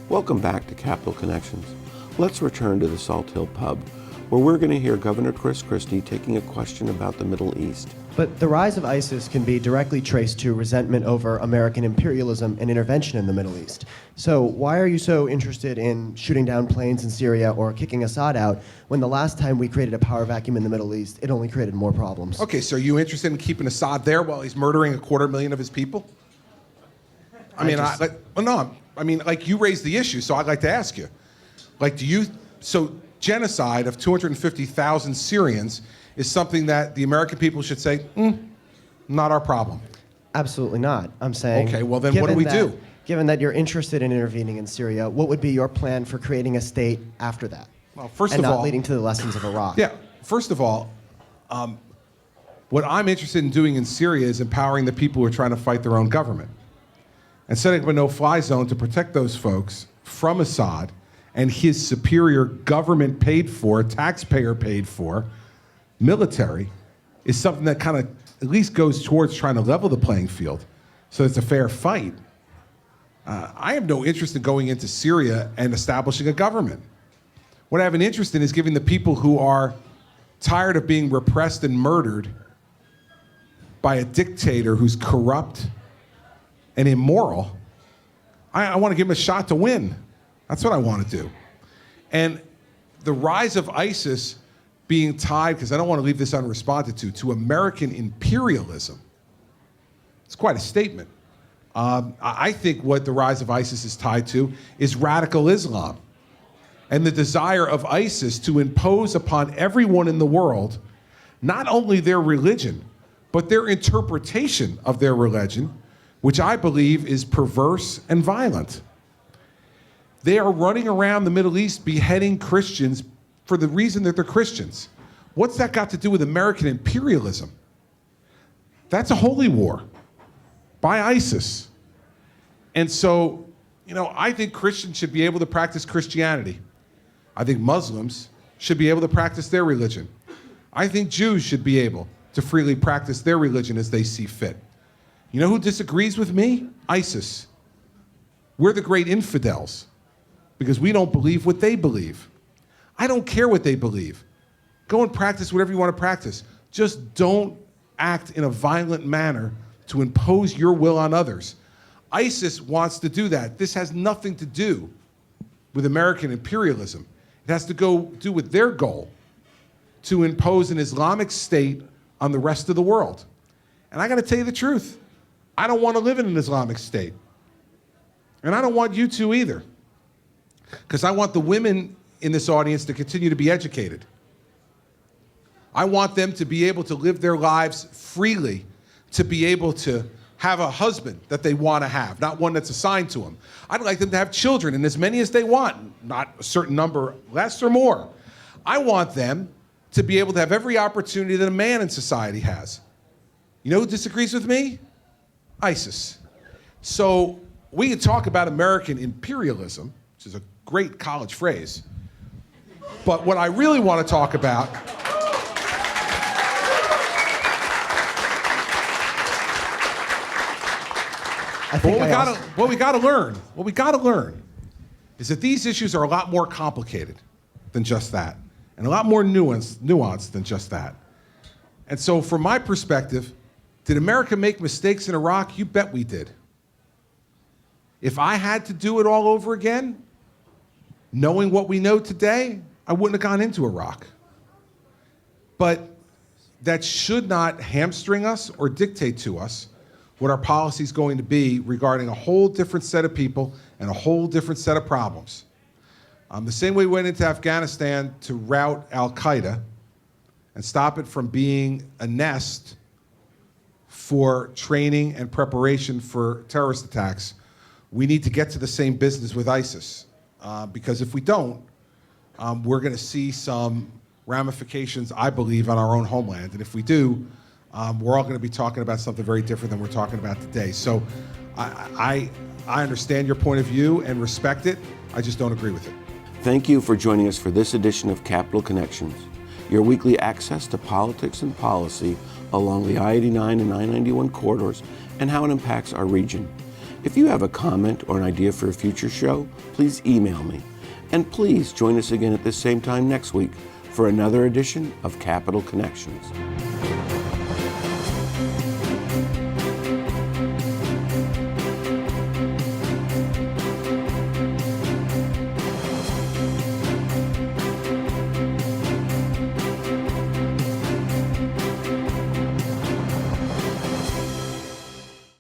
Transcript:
Welcome back to Capital Connections. Let's return to the Salt Hill Pub, where we're going to hear Governor Chris Christie taking a question about the Middle East. But the rise of ISIS can be directly traced to resentment over American imperialism and intervention in the Middle East. So why are you so interested in shooting down planes in Syria or kicking Assad out when the last time we created a power vacuum in the Middle East, it only created more problems? Okay, so are you interested in keeping Assad there while he's murdering 250,000 of his people? You raised the issue, so I'd like to ask you. So genocide of 250,000 Syrians is something that the American people should say, not our problem. Absolutely not. I'm saying... Okay, well then what do we do? Given that you're interested in intervening in Syria, what would be your plan for creating a state after that? Well, first and of all... not leading to the lessons of Iraq. Yeah, first of all, what I'm interested in doing in Syria is empowering the people who are trying to fight their own government and setting up a no-fly zone to protect those folks from Assad and his superior government paid for, taxpayer paid for, military is something that kind of at least goes towards trying to level the playing field so it's a fair fight. I have no interest in going into Syria and establishing a government. What I have an interest in is giving the people who are tired of being repressed and murdered by a dictator who's corrupt and immoral, I want to give him a shot to win. That's what I want to do. And the rise of ISIS being tied, because I don't want to leave this unresponded to American imperialism, it's quite a statement. I think what the rise of ISIS is tied to is radical Islam and the desire of ISIS to impose upon everyone in the world not only their religion, but their interpretation of their religion, which I believe is perverse and violent. They are running around the Middle East beheading Christians for the reason that they're Christians. What's that got to do with American imperialism? That's a holy war by ISIS. And so, I think Christians should be able to practice Christianity. I think Muslims should be able to practice their religion. I think Jews should be able to freely practice their religion as they see fit. You know who disagrees with me? ISIS. We're the great infidels because we don't believe what they believe. I don't care what they believe. Go and practice whatever you want to practice. Just don't act in a violent manner to impose your will on others. ISIS wants to do that. This has nothing to do with American imperialism. It has to do with their goal to impose an Islamic state on the rest of the world. And I got to tell you the truth. I don't want to live in an Islamic state. And I don't want you to either. Because I want the women in this audience to continue to be educated. I want them to be able to live their lives freely, to be able to have a husband that they want to have, not one that's assigned to them. I'd like them to have children, and as many as they want, not a certain number, less or more. I want them to be able to have every opportunity that a man in society has. You know who disagrees with me? ISIS. So we can talk about American imperialism, which is a great college phrase, but what I really want to talk about what we got to learn is that these issues are a lot more complicated than just that, and a lot more nuanced than just that. And so from my perspective, did America make mistakes in Iraq? You bet we did. If I had to do it all over again, knowing what we know today, I wouldn't have gone into Iraq. But that should not hamstring us or dictate to us what our policy is going to be regarding a whole different set of people and a whole different set of problems. The same way we went into Afghanistan to rout al-Qaeda and stop it from being a nest for training and preparation for terrorist attacks, we need to get to the same business with ISIS. Because if we don't, we're going to see some ramifications, I believe, on our own homeland. And if we do, we're all going to be talking about something very different than we're talking about today. So I understand your point of view and respect it. I just don't agree with it. Thank you for joining us for this edition of Capital Connections, your weekly access to politics and policy along the I-89 and I-91 corridors and how it impacts our region. If you have a comment or an idea for a future show, please email me. And please join us again at this same time next week for another edition of Capital Connections.